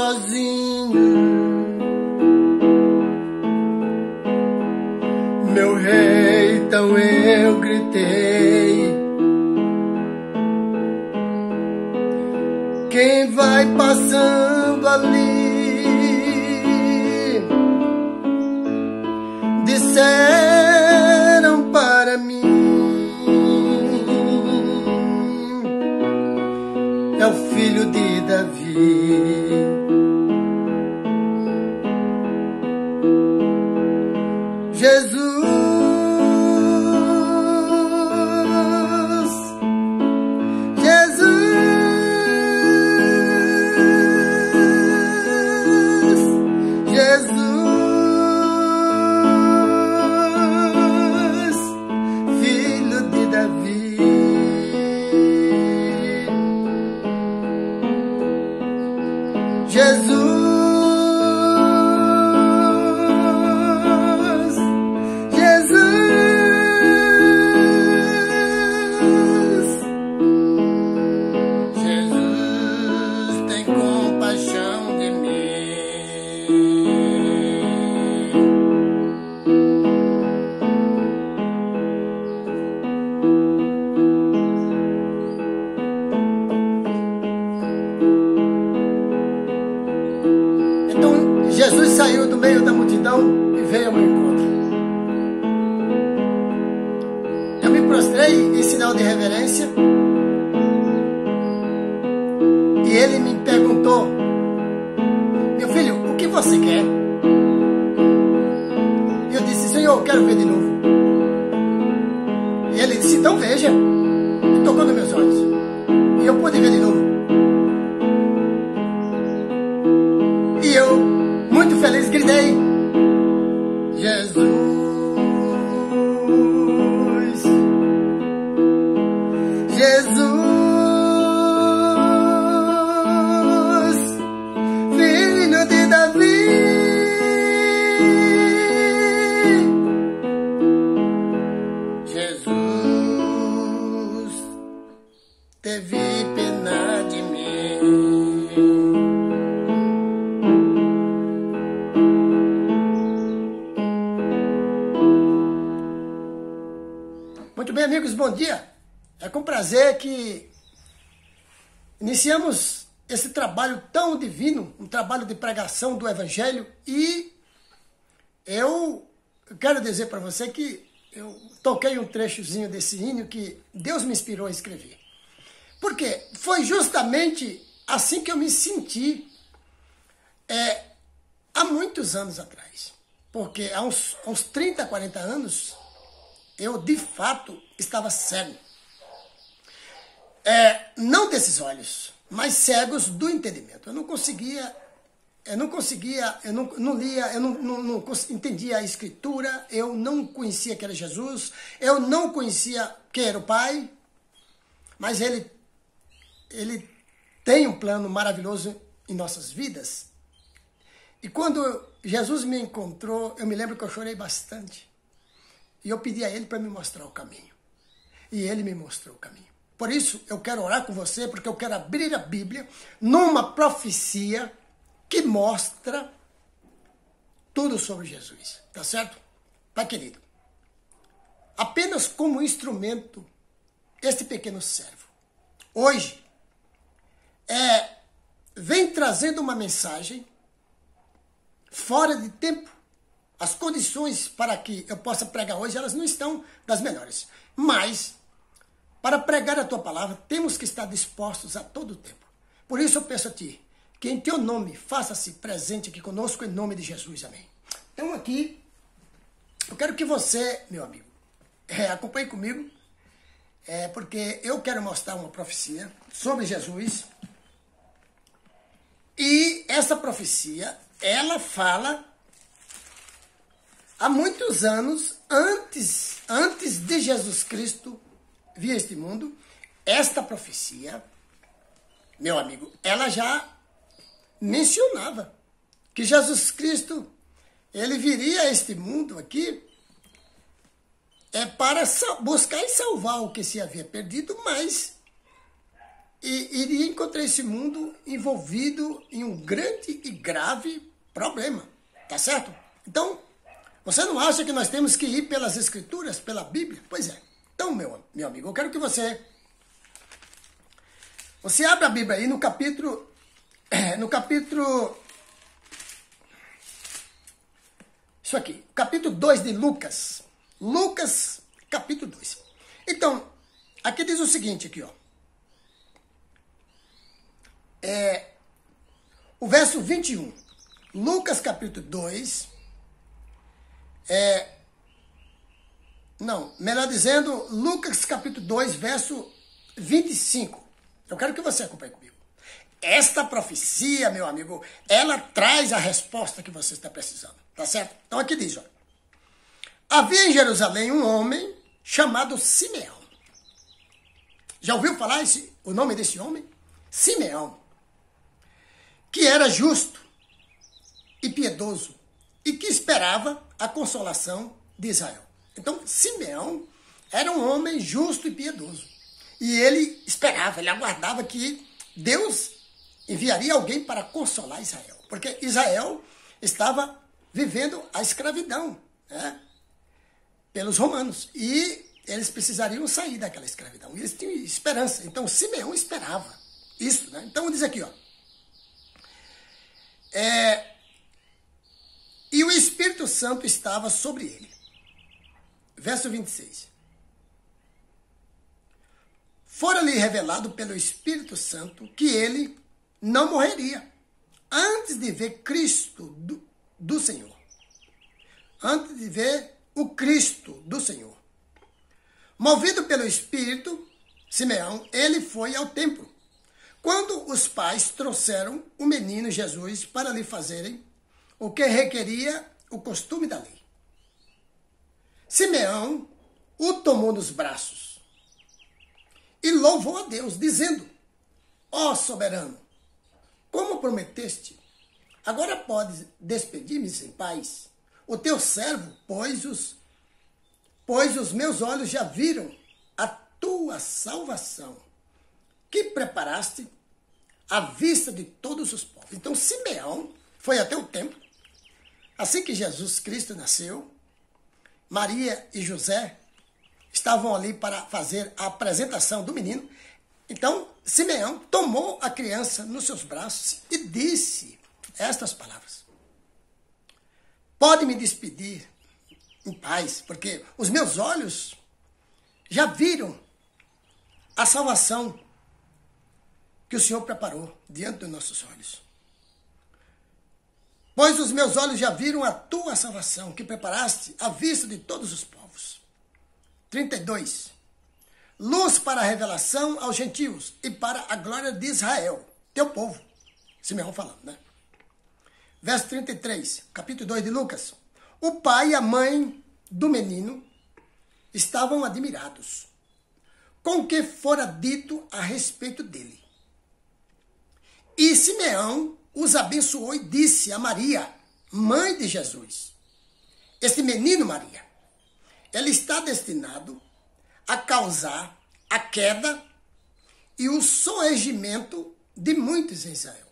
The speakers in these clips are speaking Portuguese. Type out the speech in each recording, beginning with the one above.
sozinho, meu rei, então eu gritei. Quem vai passando ali, disseram para mim, é o filho de Davi. Jesus, filho de Davi. Jesus, tem compaixão de mim. Então Jesus saiu do meio da multidão e veio ao meu encontro. Eu me prostrei em sinal de reverência e ele me perguntou: meu filho, o que você quer? E eu disse: Senhor, eu quero ver de novo. E ele disse: então veja. E tocou nos meus olhos e eu pude ver de novo. E eu, muito feliz, gritei: Jesus, Jesus, filho de Davi. Jesus, teve pena de mim. Muito bem, amigos, bom dia. É com prazer que iniciamos esse trabalho tão divino, um trabalho de pregação do Evangelho, e eu quero dizer para você que eu toquei um trechozinho desse hino que Deus me inspirou a escrever. Porque foi justamente assim que eu me senti há muitos anos atrás. Porque há uns 30, 40 anos, eu de fato estava cego. Não desses olhos, mas cegos do entendimento. Eu não lia, eu não entendia a Escritura, eu não conhecia que era Jesus, eu não conhecia que era o Pai, mas Ele tem um plano maravilhoso em nossas vidas. E quando Jesus me encontrou, eu me lembro que eu chorei bastante. E eu pedi a Ele para me mostrar o caminho. E Ele me mostrou o caminho. Por isso, eu quero orar com você, porque eu quero abrir a Bíblia numa profecia que mostra tudo sobre Jesus. Tá certo? Pai querido, apenas como instrumento, este pequeno servo, hoje, vem trazendo uma mensagem fora de tempo. As condições para que eu possa pregar hoje, elas não estão das melhores. Mas, para pregar a tua palavra, temos que estar dispostos a todo o tempo. Por isso eu peço a ti, que em teu nome, faça-se presente aqui conosco, em nome de Jesus. Amém. Então aqui, eu quero que você, meu amigo, acompanhe comigo, porque eu quero mostrar uma profecia sobre Jesus. E essa profecia, ela fala há muitos anos, antes de Jesus Cristo vir a este mundo. Esta profecia, meu amigo, ela já mencionava que Jesus Cristo, ele viria a este mundo aqui para buscar e salvar o que se havia perdido, mas e iria encontrar esse mundo envolvido em um grande e grave problema. Tá certo? Então, você não acha que nós temos que ir pelas Escrituras, pela Bíblia? Pois é. Então, meu amigo, eu quero que você abra a Bíblia aí no capítulo, isso aqui, capítulo 2 de Lucas. Lucas, capítulo 2. Então, aqui diz o seguinte, aqui, ó. O verso 21. Lucas, capítulo 2. Melhor dizendo, Lucas, capítulo 2, verso 25. Eu quero que você acompanhe comigo. Esta profecia, meu amigo, ela traz a resposta que você está precisando. Tá certo? Então aqui diz, ó. Havia em Jerusalém um homem chamado Simeão. Já ouviu falar o nome desse homem? Simeão. Que era justo e piedoso e que esperava a consolação de Israel. Então, Simeão era um homem justo e piedoso. E ele esperava, ele aguardava que Deus enviaria alguém para consolar Israel. Porque Israel estava vivendo a escravidão, né, pelos romanos. E eles precisariam sair daquela escravidão. E eles tinham esperança. Então, Simeão esperava isso. Né? Então, diz aqui, ó. E o Espírito Santo estava sobre ele. Verso 26. Fora-lhe revelado pelo Espírito Santo que ele não morreria antes de ver Cristo do Senhor. Antes de ver o Cristo do Senhor. Movido pelo Espírito, Simeão, ele foi ao templo. Quando os pais trouxeram o menino Jesus para lhe fazerem o que requeria o costume da lei. Simeão o tomou nos braços e louvou a Deus, dizendo: ó soberano, como prometeste, agora podes despedir-me em paz. O teu servo, pois os meus olhos já viram a tua salvação, que preparaste à vista de todos os povos. Então Simeão foi até o templo, assim que Jesus Cristo nasceu. Maria e José estavam ali para fazer a apresentação do menino. Então, Simeão tomou a criança nos seus braços e disse estas palavras: pode me despedir em paz, porque os meus olhos já viram a salvação que o Senhor preparou diante dos nossos olhos. Pois os meus olhos já viram a tua salvação, que preparaste à vista de todos os povos. 32. Luz para a revelação aos gentios e para a glória de Israel, teu povo. Simeão falando, né? Verso 33, capítulo 2 de Lucas. O pai e a mãe do menino estavam admirados com o que fora dito a respeito dele. E Simeão os abençoou e disse a Maria, mãe de Jesus: este menino, Maria, ele está destinado a causar a queda e o soergimento de muitos em Israel,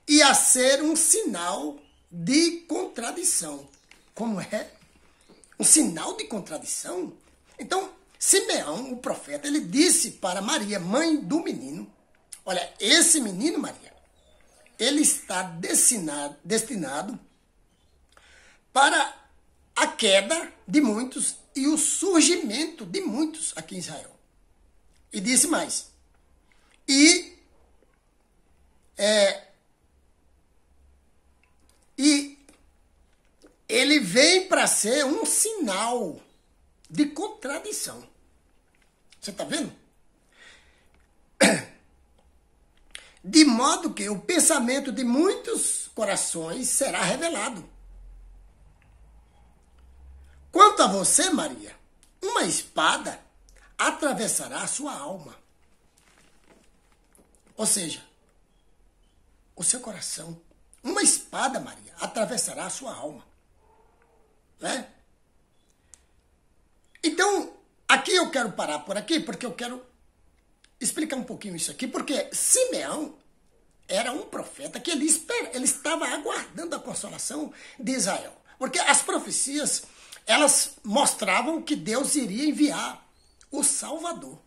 e a ser um sinal de contradição. Como é? Um sinal de contradição? Então, Simeão, o profeta, ele disse para Maria, mãe do menino: olha, esse menino, Maria, ele está destinado para a queda de muitos e o surgimento de muitos aqui em Israel. E disse mais: e ele vem para ser um sinal de contradição. Você está vendo? De modo que o pensamento de muitos corações será revelado. Quanto a você, Maria, uma espada atravessará a sua alma. Ou seja, o seu coração. Uma espada, Maria, atravessará a sua alma. Né? Então, aqui eu quero parar por aqui, porque eu quero explicar um pouquinho isso aqui, porque Simeão era um profeta que ele estava aguardando a consolação de Israel. Porque as profecias, elas mostravam que Deus iria enviar o Salvador.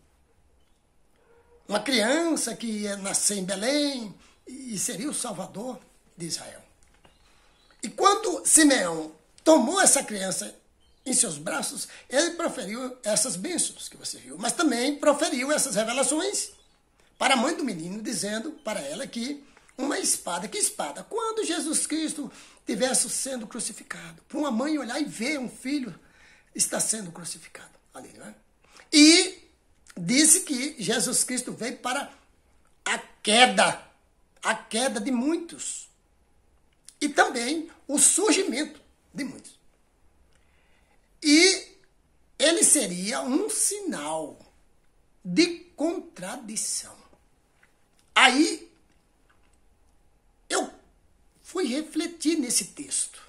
Uma criança que ia nascer em Belém e seria o Salvador de Israel. E quando Simeão tomou essa criança em seus braços, ele proferiu essas bênçãos que você viu, mas também proferiu essas revelações para a mãe do menino, dizendo para ela que uma espada, que espada? Quando Jesus Cristo estivesse sendo crucificado, para uma mãe olhar e ver um filho está sendo crucificado ali, não é? E disse que Jesus Cristo veio para a queda de muitos. E também o surgimento de muitos. E ele seria um sinal de contradição. Aí eu fui refletir nesse texto.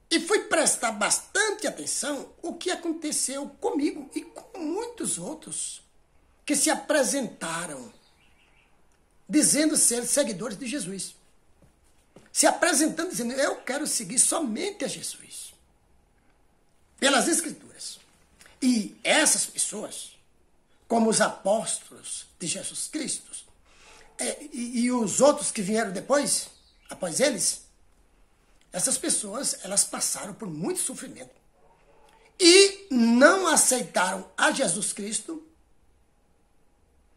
E fui prestar bastante atenção o que aconteceu comigo e com muitos outros que se apresentaram dizendo ser seguidores de Jesus. Se apresentando, dizendo, eu quero seguir somente a Jesus. Pelas Escrituras. E essas pessoas, como os apóstolos de Jesus Cristo, e os outros que vieram depois, após eles, essas pessoas, elas passaram por muito sofrimento. E não aceitaram a Jesus Cristo.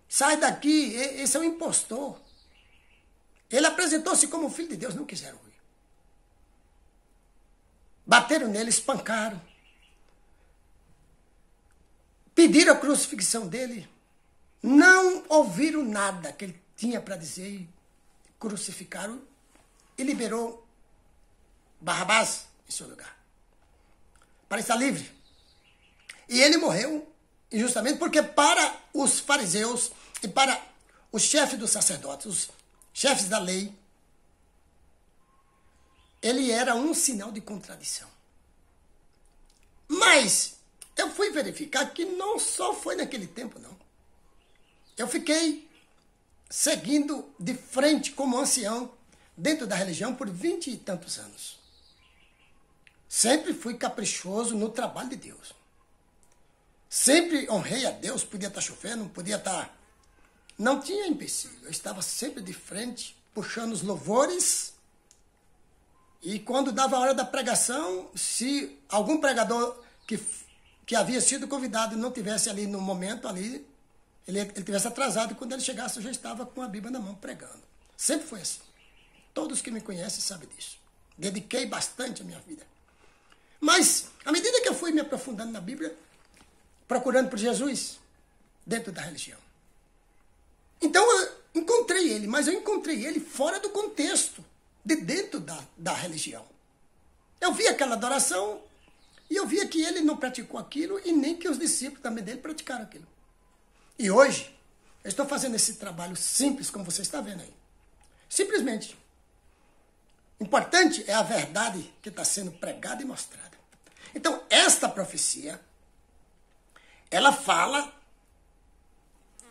Sai daqui, esse é um impostor. Ele apresentou-se como filho de Deus, não quiseram ouvir. Bateram nele, espancaram. Pediram a crucifixão dele. Não ouviram nada que ele tinha para dizer. Crucificaram e liberou Barrabás em seu lugar. Para estar livre. E ele morreu injustamente porque para os fariseus e para os chefes dos sacerdotes, os chefes da lei, ele era um sinal de contradição. Mas eu fui verificar que não só foi naquele tempo, não. Eu fiquei seguindo de frente como ancião dentro da religião por 20 e tantos anos. Sempre fui caprichoso no trabalho de Deus. Sempre honrei a Deus, podia estar chovendo, podia estar... Não tinha empecilho, eu estava sempre de frente, puxando os louvores. E quando dava a hora da pregação, se algum pregador que havia sido convidado não tivesse ali no momento, ali, ele tivesse atrasado, e quando ele chegasse eu já estava com a Bíblia na mão pregando. Sempre foi assim. Todos que me conhecem sabem disso. Dediquei bastante a minha vida. Mas, à medida que eu fui me aprofundando na Bíblia, procurando por Jesus, dentro da religião. Então eu encontrei ele, mas eu encontrei ele fora do contexto, de dentro da religião. Eu vi aquela adoração e eu via que ele não praticou aquilo e nem que os discípulos também dele praticaram aquilo. E hoje, eu estou fazendo esse trabalho simples, como você está vendo aí. Simplesmente. Importante é a verdade que está sendo pregada e mostrada. Então, esta profecia, ela fala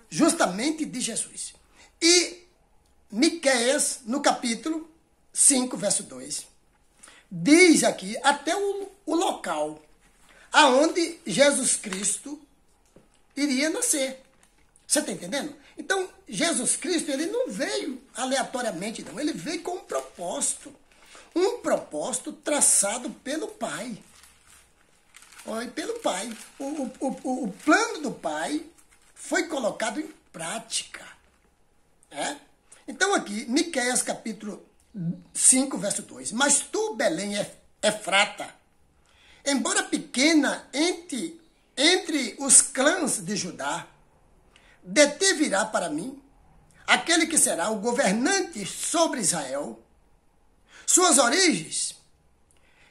justamente de Jesus. E Miqueias, no capítulo 5, verso 2, diz aqui até o local aonde Jesus Cristo iria nascer. Você está entendendo? Então, Jesus Cristo, ele não veio aleatoriamente, não. Ele veio com um propósito. Um propósito traçado pelo Pai. Pelo Pai. O plano do Pai foi colocado em prática. Então aqui, Miqueias capítulo 5, verso 2. Mas tu, Belém, Efrata, embora pequena entre os clãs de Judá, de ti virá para mim aquele que será o governante sobre Israel. Suas origens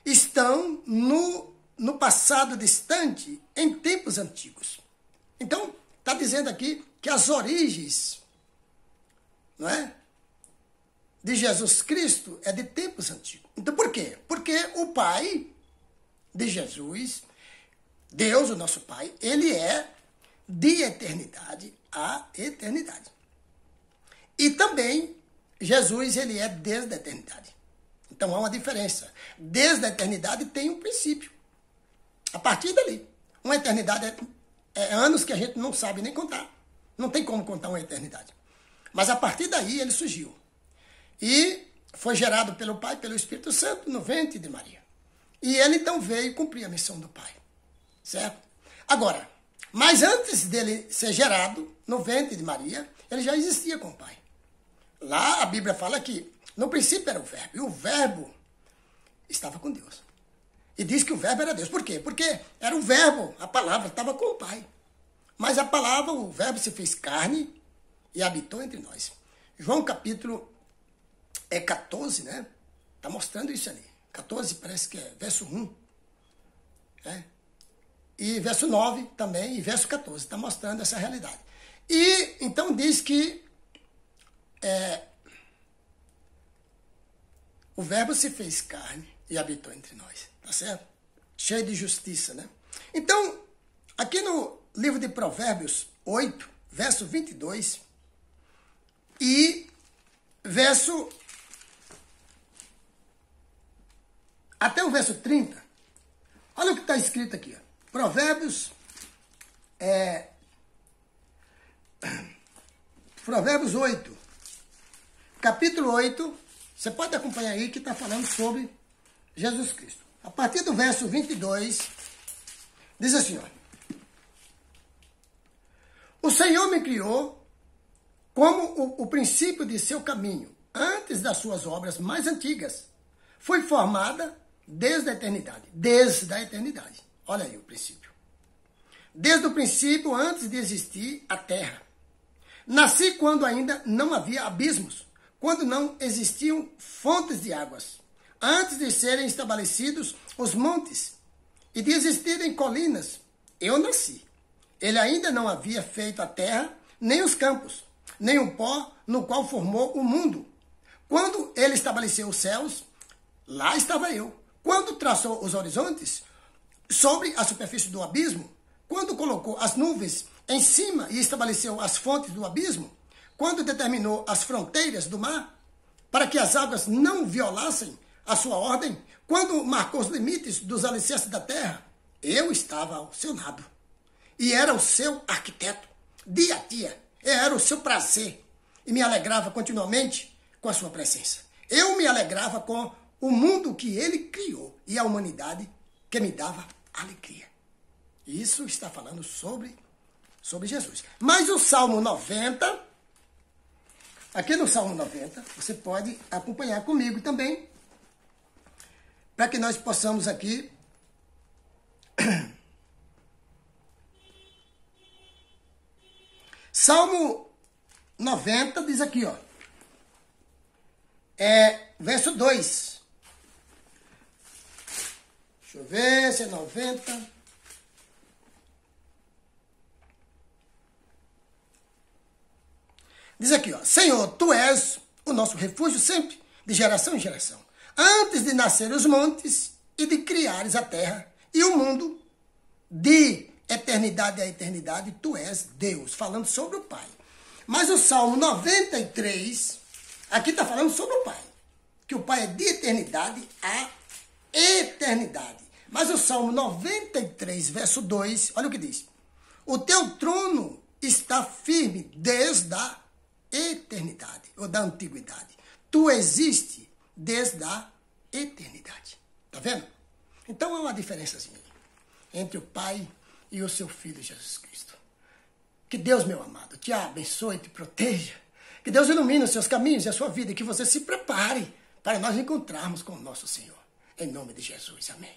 estão no passado distante, em tempos antigos. Então, está dizendo aqui que as origens, não é, de Jesus Cristo é de tempos antigos. Então, por quê? Porque o Pai de Jesus, Deus, o nosso Pai, ele é de eternidade a eternidade. E também, Jesus, ele é desde a eternidade. Então, há uma diferença. Desde a eternidade tem um princípio. A partir dali. Uma eternidade é anos que a gente não sabe nem contar. Não tem como contar uma eternidade. Mas a partir daí ele surgiu. E foi gerado pelo Pai, pelo Espírito Santo, no ventre de Maria. E ele então veio cumprir a missão do Pai. Certo? Agora, mas antes dele ser gerado no ventre de Maria, ele já existia com o Pai. Lá a Bíblia fala que no princípio era o Verbo. E o Verbo estava com Deus. E diz que o Verbo era Deus. Por quê? Porque era o Verbo, a palavra estava com o Pai. Mas a palavra, o Verbo se fez carne e habitou entre nós. João capítulo 14, né? Está mostrando isso ali. 14 parece que é verso 1. Né? E verso 9 também, e verso 14. Está mostrando essa realidade. E então diz que o Verbo se fez carne e habitou entre nós. Tá certo? Cheio de justiça, né? Então, aqui no livro de Provérbios 8, verso 22 e verso até o verso 30, olha o que está escrito aqui. Ó. Provérbios 8, capítulo 8, você pode acompanhar aí que está falando sobre Jesus Cristo. A partir do verso 22, diz assim, ó. O Senhor me criou como o princípio de seu caminho, antes das suas obras mais antigas. Foi formada desde a eternidade. Desde a eternidade. Olha aí o princípio. Desde o princípio, antes de existir a terra. Nasci quando ainda não havia abismos, quando não existiam fontes de águas, antes de serem estabelecidos os montes e de existirem colinas. Eu nasci. Ele ainda não havia feito a terra, nem os campos, nem o pó no qual formou o mundo. Quando ele estabeleceu os céus, lá estava eu. Quando traçou os horizontes sobre a superfície do abismo, quando colocou as nuvens em cima e estabeleceu as fontes do abismo, quando determinou as fronteiras do mar, para que as águas não violassem a sua ordem, quando marcou os limites dos alicerces da terra, eu estava ao seu lado. E era o seu arquiteto, dia a dia. Era o seu prazer. E me alegrava continuamente com a sua presença. Eu me alegrava com o mundo que ele criou e a humanidade que me dava alegria. Isso está falando sobre Jesus. Mas o Salmo 90, aqui no Salmo 90, você pode acompanhar comigo também, para que nós possamos aqui Salmo 90 diz aqui, ó. Verso 2. Deixa eu ver se é 90. Diz aqui, ó. Senhor, tu és o nosso refúgio sempre, de geração em geração. Antes de nascer os montes e de criares a terra e o mundo, de eternidade a eternidade, tu és Deus, falando sobre o Pai. Mas o Salmo 93, aqui está falando sobre o Pai, que o Pai é de eternidade a eternidade. Mas o Salmo 93, verso 2, olha o que diz. O teu trono está firme desde a eternidade, ou da antiguidade. Tu existes desde a eternidade. Tá vendo? Então há uma diferençazinha entre o Pai e o seu Filho Jesus Cristo. Que Deus, meu amado, te abençoe e te proteja. Que Deus ilumine os seus caminhos e a sua vida. E que você se prepare para nós encontrarmos com o nosso Senhor. Em nome de Jesus. Amém.